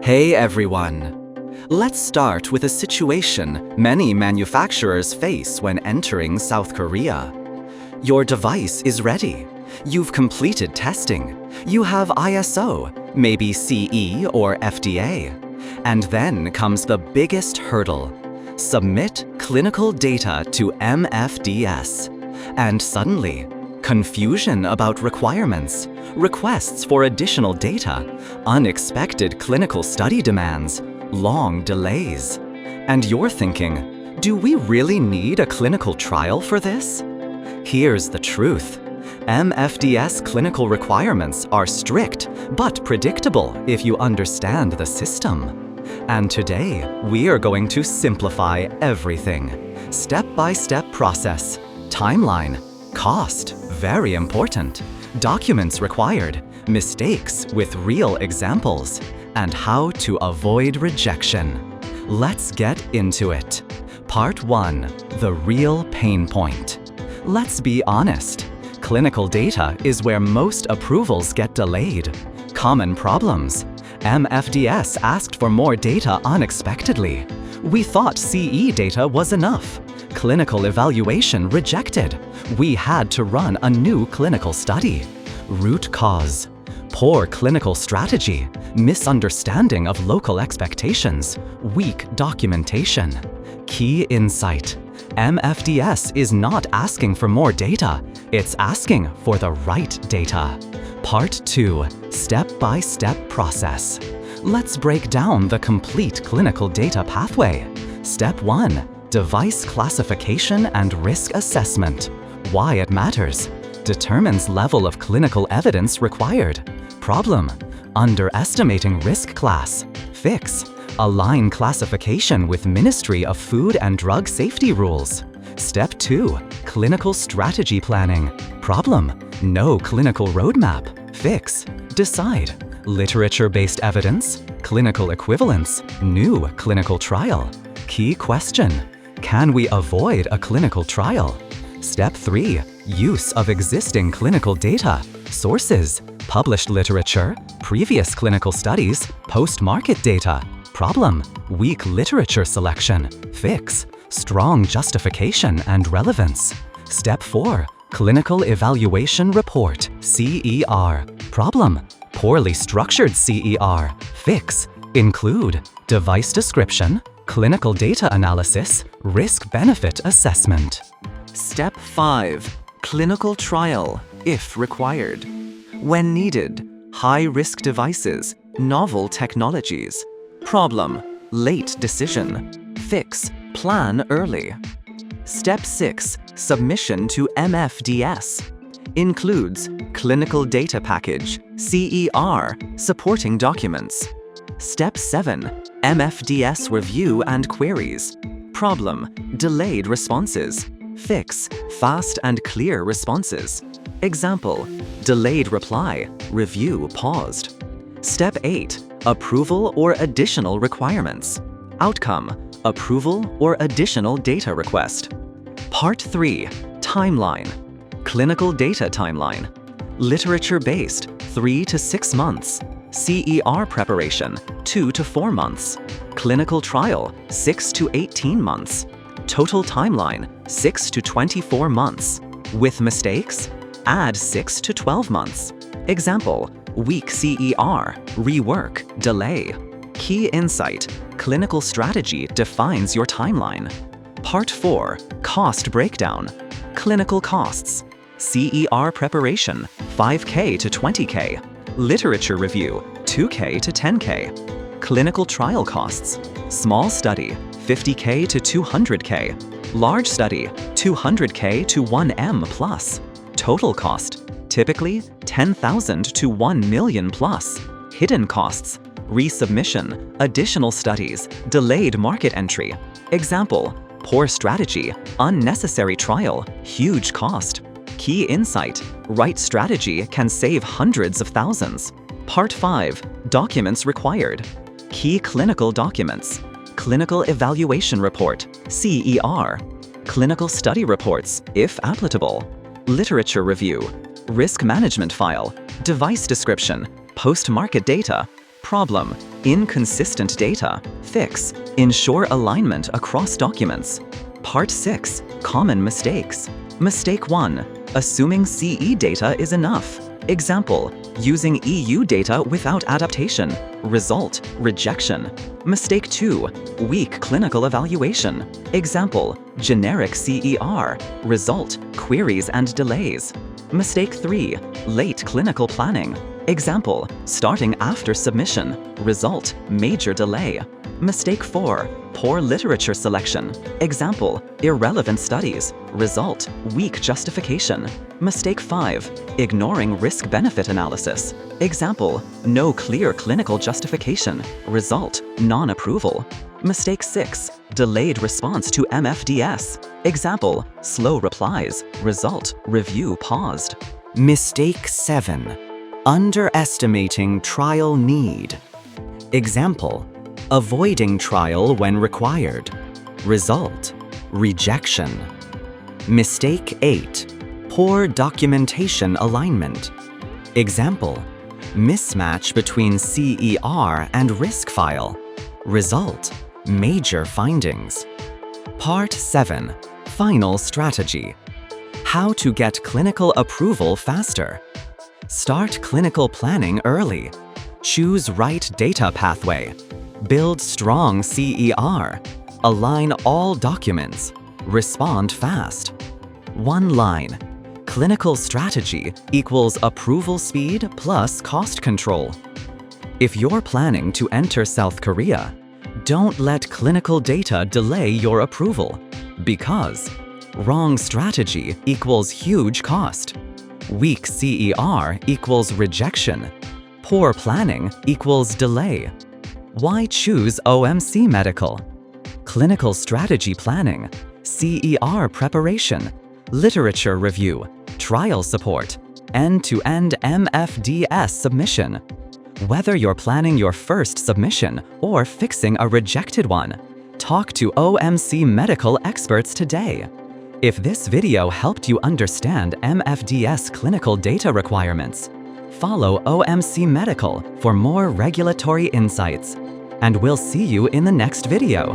Hey everyone! Let's start with a situation many manufacturers face when entering South Korea. Your device is ready. You've completed testing. You have ISO, maybe CE or FDA. And then comes the biggest hurdle. Submit clinical data to MFDS. And suddenly, confusion about requirements, requests for additional data, unexpected clinical study demands, long delays. And you're thinking, do we really need a clinical trial for this? Here's the truth. MFDS clinical requirements are strict but predictable if you understand the system. And today, we are going to simplify everything. Step-by-step process, timeline, cost, very important, documents required, mistakes with real examples, and how to avoid rejection. Let's get into it. Part 1. The real pain point. Let's be honest. Clinical data is where most approvals get delayed. Common problems. MFDS asked for more data unexpectedly. We thought CE data was enough. Clinical evaluation rejected. We had to run a new clinical study. Root cause. Poor clinical strategy, misunderstanding of local expectations, weak documentation. Key insight. MFDS is not asking for more data, it's asking for the right data. Part 2. Step-by-step process. Let's break down the complete clinical data pathway. Step 1. Device classification and risk assessment. Why it matters. Determines level of clinical evidence required. Problem. Underestimating risk class. Fix. Align classification with Ministry of Food and Drug Safety rules. Step 2. Clinical strategy planning. Problem. No clinical roadmap. Fix. Decide. Literature-based evidence. Clinical equivalence. New clinical trial. Key question. Can we avoid a clinical trial? Step 3. Use of existing clinical data. Sources. Published literature, previous clinical studies, post-market data. Problem. Weak literature selection. Fix. Strong justification and relevance. Step 4. Clinical evaluation report, CER. Problem. Poorly structured CER. Fix. Include device description, clinical data analysis, risk-benefit assessment. Step 5. Clinical trial, if required. When needed, high-risk devices, novel technologies. Problem. Late decision. Fix. Plan early. Step 6. Submission to MFDS. Includes clinical data package, CER, supporting documents. Step 7. MFDS review and queries. Problem. Delayed responses. Fix. Fast and clear responses. Example. Delayed reply. Review paused. Step 8. Approval or additional requirements. Outcome. Approval or additional data request. Part 3. Timeline. Clinical data timeline. Literature-based, 3 to 6 months. CER preparation, 2 to 4 months. Clinical trial, 6 to 18 months. Total timeline, 6 to 24 months. With mistakes? Add 6 to 12 months. Example, weak CER, rework, delay. Key insight, clinical strategy defines your timeline. Part 4. Cost breakdown. Clinical costs. CER preparation, 5K to 20K. Literature review, 2K to 10K. Clinical trial costs. Small study, 50K to 200K. Large study, 200K to 1M plus. Total cost, typically 10,000 to 1 million plus. Hidden costs, resubmission, additional studies, delayed market entry. Example, poor strategy, unnecessary trial, huge cost. Key insight, right strategy can save hundreds of thousands. Part 5. Documents required. Key clinical documents. Clinical evaluation report, CER. Clinical study reports, if applicable. Literature review. Risk management file. Device description. Post-market data. Problem. Inconsistent data. Fix. Ensure alignment across documents. Part 6. Common mistakes. Mistake 1. Assuming CE data is enough. Example: using EU data without adaptation. Result: rejection. Mistake 2. Weak clinical evaluation. Example: generic CER. Result: queries and delays. Mistake 3. Late clinical planning. Example: starting after submission. Result: major delay. Mistake 4. Poor literature selection. Example: irrelevant studies. Result: weak justification. Mistake 5. Ignoring risk-benefit analysis. Example: no clear clinical justification. Result: non-approval. Mistake 6. Delayed response to MFDS. Example: slow replies. Result: review paused. Mistake 7. Underestimating trial need. Example: avoiding trial when required. Result: rejection. Mistake 8. Poor documentation alignment. Example: mismatch between CER and risk file. Result: major findings. Part 7. Final strategy. How to get clinical approval faster. Start clinical planning early. Choose right data pathway. Build strong CER. Align all documents. Respond fast. One line. Clinical strategy equals approval speed plus cost control. If you're planning to enter South Korea, don't let clinical data delay your approval, because wrong strategy equals huge cost. Weak CER equals rejection. Poor planning equals delay. Why choose OMC Medical? Clinical strategy planning, CER preparation, literature review, trial support, end-to-end MFDS submission. Whether you're planning your first submission or fixing a rejected one, talk to OMC Medical experts today. If this video helped you understand MFDS clinical data requirements, follow OMC Medical for more regulatory insights. And we'll see you in the next video.